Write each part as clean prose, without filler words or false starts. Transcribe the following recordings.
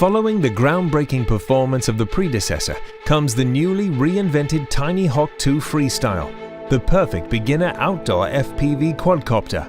Following the groundbreaking performance of the predecessor comes the newly reinvented TinyHawk 2 Freestyle, the perfect beginner outdoor FPV quadcopter.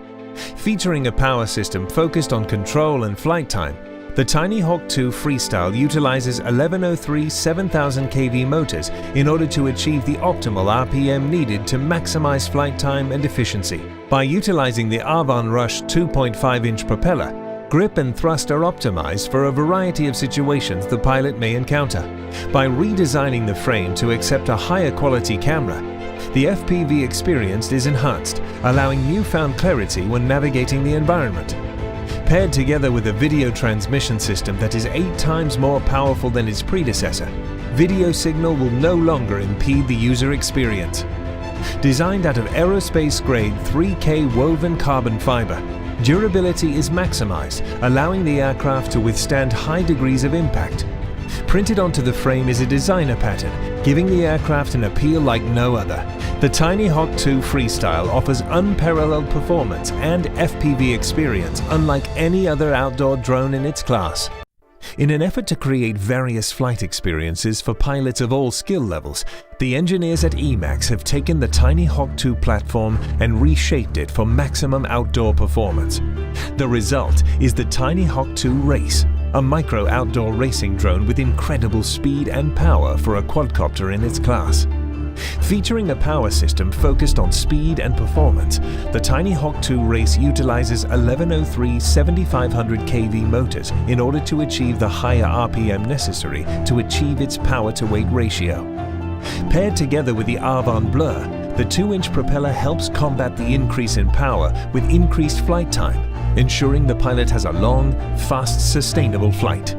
Featuring a power system focused on control and flight time, the TinyHawk 2 Freestyle utilizes 1103 7000 kV motors in order to achieve the optimal RPM needed to maximize flight time and efficiency. By utilizing the Avon Rush 2.5-inch propeller, grip and thrust are optimized for a variety of situations the pilot may encounter. By redesigning the frame to accept a higher quality camera, the FPV experience is enhanced, allowing newfound clarity when navigating the environment. Paired together with a video transmission system that is 8 times more powerful than its predecessor, video signal will no longer impede the user experience. Designed out of aerospace-grade 3K woven carbon fiber, durability is maximized, allowing the aircraft to withstand high degrees of impact. Printed onto the frame is a designer pattern, giving the aircraft an appeal like no other. The TinyHawk 2 Freestyle offers unparalleled performance and FPV experience unlike any other outdoor drone in its class. In an effort to create various flight experiences for pilots of all skill levels, the engineers at EMAX have taken the TinyHawk 2 platform and reshaped it for maximum outdoor performance. The result is the TinyHawk 2 Race, a micro outdoor racing drone with incredible speed and power for a quadcopter in its class. Featuring a power system focused on speed and performance, the TinyHawk 2 Race utilizes 1103 7500 kV motors in order to achieve the higher RPM necessary to achieve its power-to-weight ratio. Paired together with the Avon Blur, the 2-inch propeller helps combat the increase in power with increased flight time, ensuring the pilot has a long, fast, sustainable flight.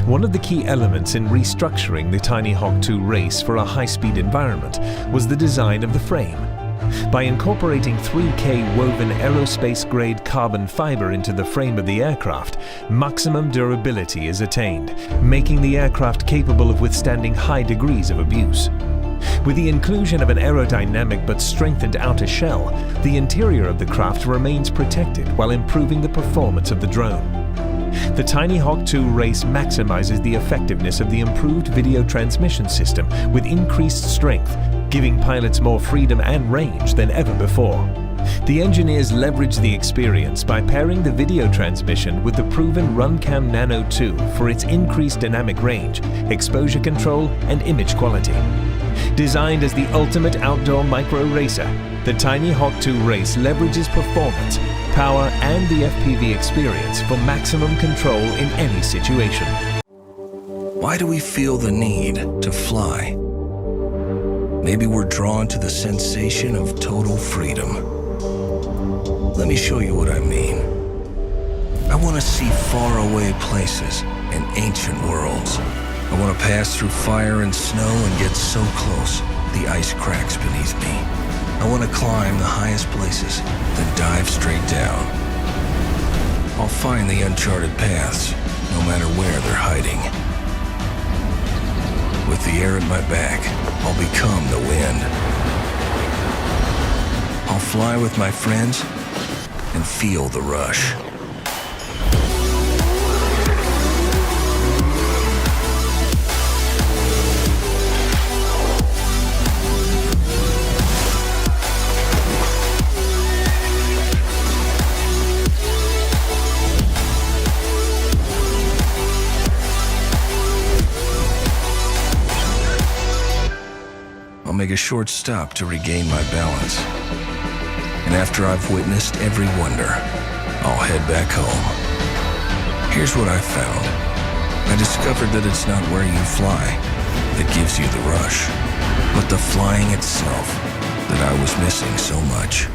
One of the key elements in restructuring the TinyHawk 2 Race for a high-speed environment was the design of the frame. By incorporating 3K woven aerospace-grade carbon fiber into the frame of the aircraft, maximum durability is attained, making the aircraft capable of withstanding high degrees of abuse. With the inclusion of an aerodynamic but strengthened outer shell, the interior of the craft remains protected while improving the performance of the drone. The TinyHawk 2 Race maximizes the effectiveness of the improved video transmission system with increased strength, giving pilots more freedom and range than ever before. The engineers leverage the experience by pairing the video transmission with the proven RunCam Nano 2 for its increased dynamic range, exposure control, and image quality. Designed as the ultimate outdoor micro racer, the TinyHawk 2 Race leverages performance, power, and the FPV experience for maximum control in any situation. Why do we feel the need to fly? Maybe we're drawn to the sensation of total freedom. Let me show you what I mean. I want to see faraway places and ancient worlds. I want to pass through fire and snow and get so close the ice cracks beneath me. I want to climb the highest places, then dive straight down. I'll find the uncharted paths, no matter where they're hiding. With the air at my back, I'll become the wind. I'll fly with my friends and feel the rush. I'll make a short stop to regain my balance. And after I've witnessed every wonder, I'll head back home. Here's what I found. I discovered that it's not where you fly that gives you the rush, but the flying itself that I was missing so much.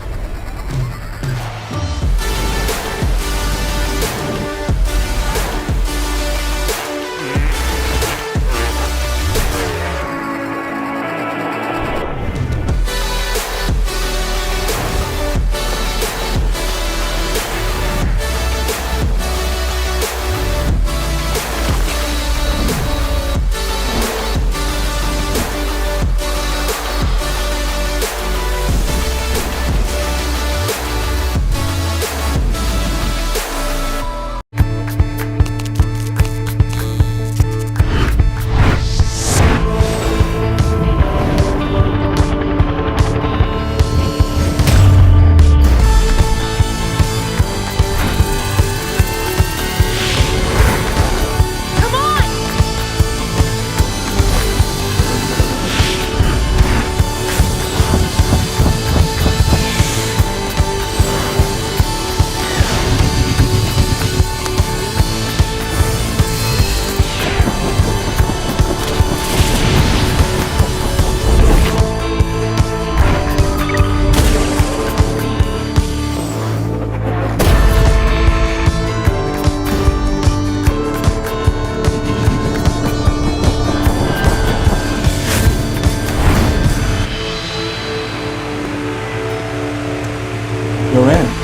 You're in.